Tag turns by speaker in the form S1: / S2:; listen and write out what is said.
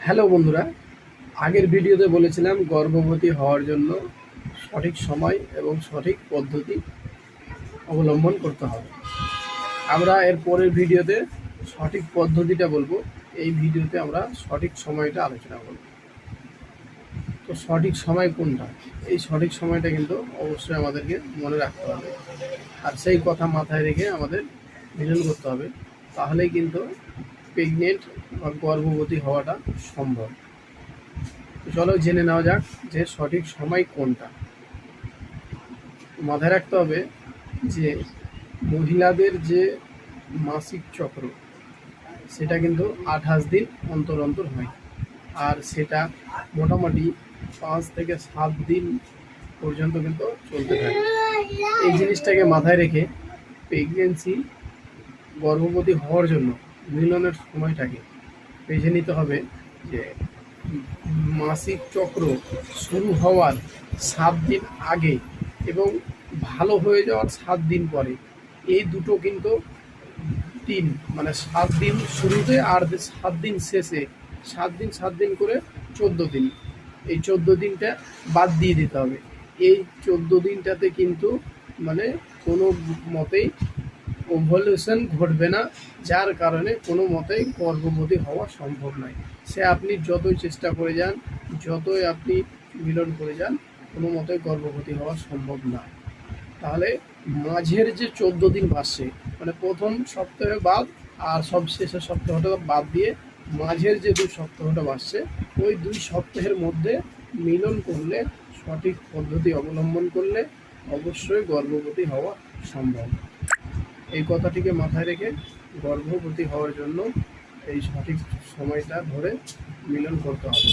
S1: Hello বন্ধুরা, আগের ভিডিওতে বলেছিলাম গর্ভবতী হওয়ার জন্য সঠিক সময় এবং সঠিক পদ্ধতি অবলম্বন করতে হবে। আমরা এর পরের ভিডিওতে সঠিক পদ্ধতিটা বলবো, এই ভিডিওতে আমরা সঠিক সময়টা আলোচনা করব। তো সঠিক সময় কোনটা, এই সঠিক সময়টা কিন্তু অবশ্যই আমাদেরকে মনে রাখতে হবে, আর সেই কথা মাথায় রেখে আমাদের মিলন করতে হবে। তাহলেই কিন্তু প্রেগনেন্ট বা গর্ভবতী হওয়াটা সম্ভব। চলো জেনে নেওয়া যাক যে সঠিক সময় কোনটা। মাথায় রাখতে হবে যে মহিলাদের যে মাসিক চক্র সেটা কিন্তু 28 দিন অন্তর অন্তর হয়, আর সেটা মোটামুটি 5 থেকে 7 দিন পর্যন্ত কিন্তু চলতে থাকে। এই জিনিসটাকে মাথায় রেখে প্রেগনেন্সি গর্ভবতী হওয়ার জন্য মিলনের সময়টাকে বেছে নিতে হবে। যে মাসিক চক্র শুরু হওয়ার 7 দিন আগে এবং ভালো হয়ে যাওয়ার 7 দিন পরে, এই দুটো কিন্তু দিন, মানে 7 দিন শুরুতে আর 7 দিন শেষে, 7 দিন করে 14 দিন, এই 14 দিনটা বাদ দিয়ে দিতে হবে। এই 14 দিনটাতে কিন্তু মানে কোনো মতেই ওভলিউশন ঘটবে না, যার কারণে কোনো মতেই গর্ভবতী হওয়া সম্ভব নয়। সে আপনি যতই চেষ্টা করে যান, যতই আপনি মিলন করে যান, কোনো মতেই গর্ভবতী হওয়া সম্ভব না। তাহলে মাঝের যে 14 দিন বাসছে, মানে প্রথম সপ্তাহে বাদ আর সব শেষের সপ্তাহটা বাদ দিয়ে মাঝের যে 2 সপ্তাহটা বাসছে, ওই 2 সপ্তাহের মধ্যে মিলন করলে, সঠিক পদ্ধতি অবলম্বন করলে অবশ্যই গর্ভবতী হওয়া সম্ভব। এই কথাটিকে মাথায় রেখে গর্ভবতী হওয়ার জন্য এই সঠিক সময়টা ধরে মিলন করতে হবে।